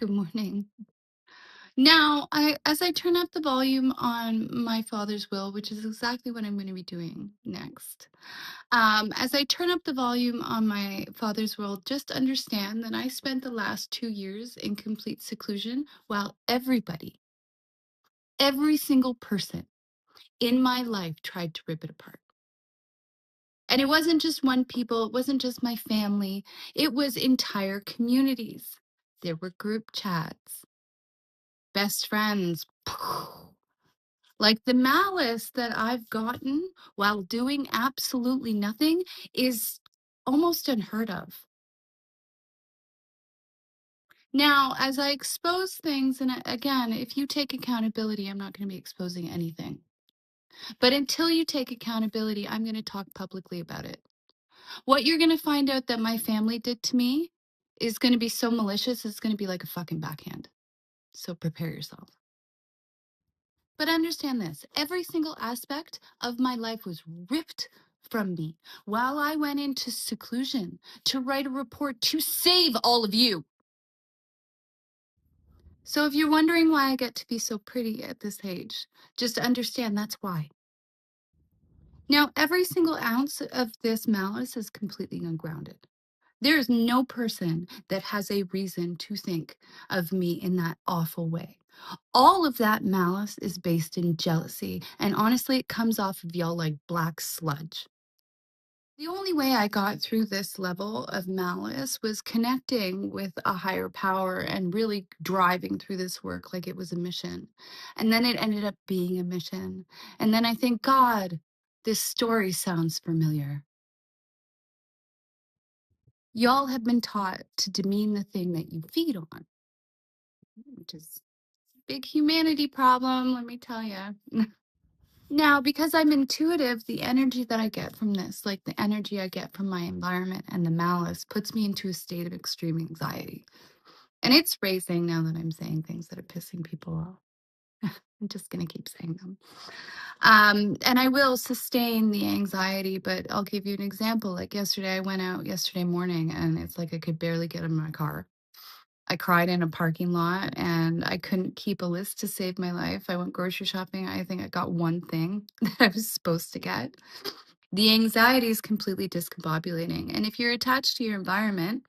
Good morning. Now, as I turn up the volume on my father's will, which is exactly what I'm going to be doing next, as I turn up the volume on my father's will, just understand that I spent the last 2 years in complete seclusion while every single person in my life tried to rip it apart. And it wasn't just one people, it wasn't just my family, it was entire communities. There were group chats, best friends. Like the malice that I've gotten while doing absolutely nothing is almost unheard of. Now, as I expose things, and again, if you take accountability, I'm not going to be exposing anything. But until you take accountability, I'm going to talk publicly about it. What you're going to find out that my family did to me is going to be so malicious, it's going to be like a fucking backhand. So prepare yourself. But understand this, every single aspect of my life was ripped from me while I went into seclusion to write a report to save all of you. So if you're wondering why I get to be so pretty at this age, just understand that's why. Now, every single ounce of this malice is completely ungrounded. There is no person that has a reason to think of me in that awful way. All of that malice is based in jealousy, and honestly, it comes off of y'all like black sludge. The only way I got through this level of malice was connecting with a higher power and really driving through this work like it was a mission. And then it ended up being a mission. And then I think, God, this story sounds familiar. Y'all have been taught to demean the thing that you feed on, which is a big humanity problem, let me tell you. Now, because I'm intuitive, the energy that I get from this, like the energy I get from my environment and the malice, puts me into a state of extreme anxiety. And it's raising now that I'm saying things that are pissing people off. I'm just going to keep saying them. And I will sustain the anxiety, but I'll give you an example. Like yesterday, I went out yesterday morning and it's like I could barely get in my car. I cried in a parking lot and I couldn't keep a list to save my life. I went grocery shopping. I think I got one thing that I was supposed to get. The anxiety is completely discombobulating. And if you're attached to your environment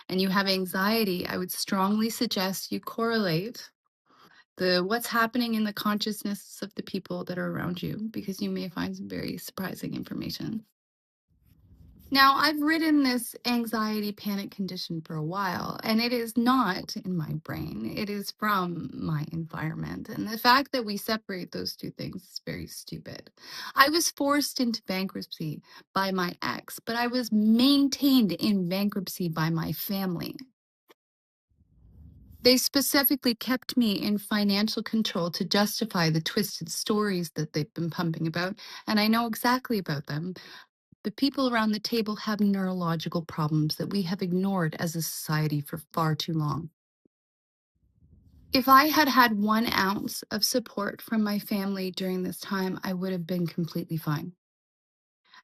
and you have anxiety, I would strongly suggest you correlate the what's happening in the consciousness of the people that are around you, because you may find some very surprising information. Now, I've ridden this anxiety panic condition for a while, and it is not in my brain. It is from my environment. And the fact that we separate those two things is very stupid. I was forced into bankruptcy by my ex, but I was maintained in bankruptcy by my family. They specifically kept me in financial control to justify the twisted stories that they've been pumping about, and I know exactly about them. The people around the table have neurological problems that we have ignored as a society for far too long. If I had had 1 ounce of support from my family during this time, I would have been completely fine.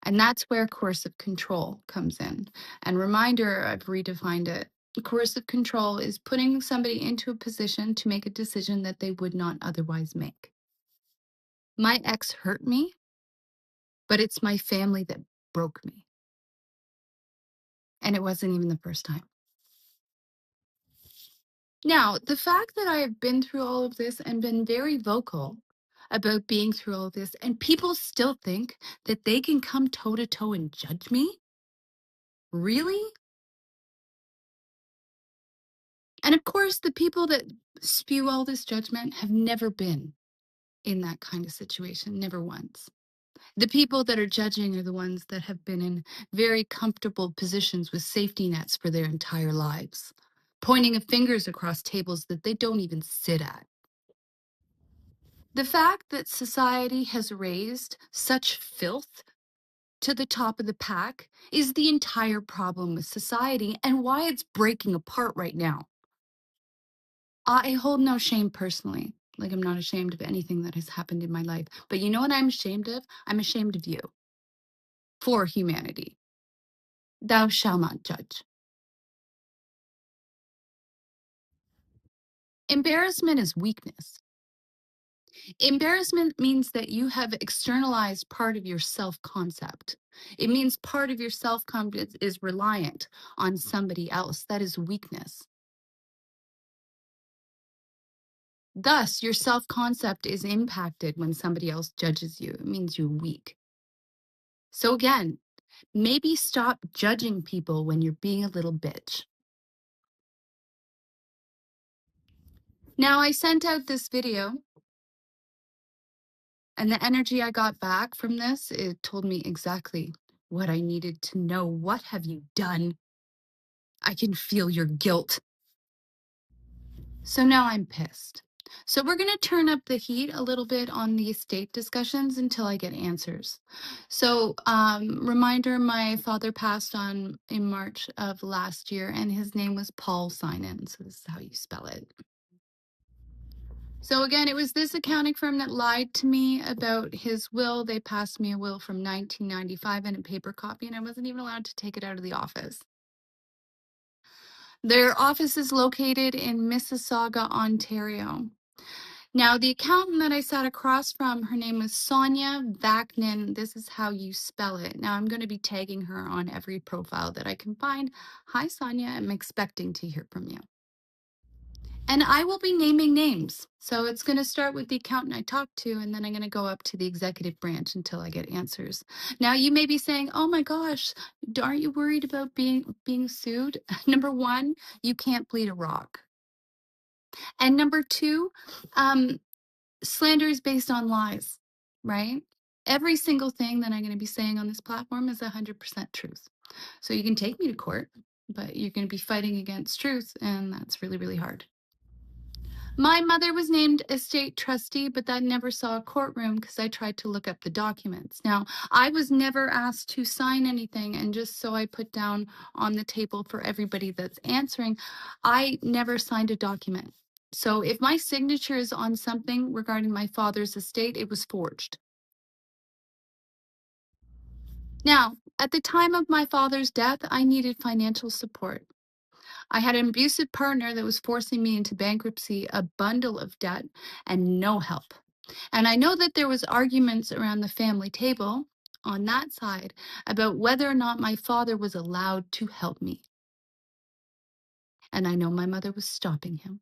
And that's where coercive control comes in. And reminder, I've redefined it. Coercive control is putting somebody into a position to make a decision that they would not otherwise make. My ex hurt me, but it's my family that broke me. And it wasn't even the first time. Now, the fact that I have been through all of this and been very vocal about being through all of this, and people still think that they can come toe to toe and judge me? Really? And of course, the people that spew all this judgment have never been in that kind of situation, never once. The people that are judging are the ones that have been in very comfortable positions with safety nets for their entire lives, pointing of fingers across tables that they don't even sit at. The fact that society has raised such filth to the top of the pack is the entire problem with society and why it's breaking apart right now. I hold no shame personally. Like, I'm not ashamed of anything that has happened in my life. But you know what I'm ashamed of? I'm ashamed of you for humanity. Thou shalt not judge. Embarrassment is weakness. Embarrassment means that you have externalized part of your self-concept. It means part of your self-concept is reliant on somebody else. That is weakness. Thus, your self-concept is impacted when somebody else judges you. It means you're weak. So again, maybe stop judging people when you're being a little bitch. Now, I sent out this video, and the energy I got back from this, it told me exactly what I needed to know. What have you done? I can feel your guilt. So now I'm pissed. So we're going to turn up the heat a little bit on the estate discussions until I get answers. So reminder, my father passed on in March of last year, and his name was Paul Seinen. So this is how you spell it. So again, it was this accounting firm that lied to me about his will. They passed me a will from 1995 and a paper copy, and I wasn't even allowed to take it out of the office. Their office is located in Mississauga, Ontario. Now, the accountant that I sat across from, her name was Sonia Vaknin. This is how you spell it. Now, I'm going to be tagging her on every profile that I can find. Hi, Sonia. I'm expecting to hear from you. And I will be naming names. So it's going to start with the accountant I talked to, and then I'm going to go up to the executive branch until I get answers. Now, you may be saying, oh my gosh, aren't you worried about being sued? Number one, you can't bleed a rock. And number two, slander is based on lies, right? Every single thing that I'm going to be saying on this platform is 100% truth. So you can take me to court, but you're going to be fighting against truth, and that's really, really hard. My mother was named estate trustee, but that never saw a courtroom because I tried to look up the documents. Now, I was never asked to sign anything, and just so I put down on the table for everybody that's answering, I never signed a document. So if my signature is on something regarding my father's estate, it was forged. Now, at the time of my father's death, I needed financial support. I had an abusive partner that was forcing me into bankruptcy, a bundle of debt, and no help. And I know that there was arguments around the family table on that side about whether or not my father was allowed to help me. And I know my mother was stopping him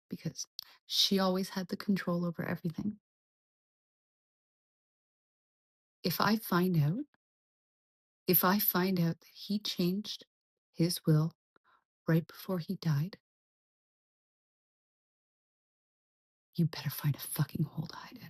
because she always had the control over everything. If I find out that he changed his will right before he died, you better find a fucking hole to hide in.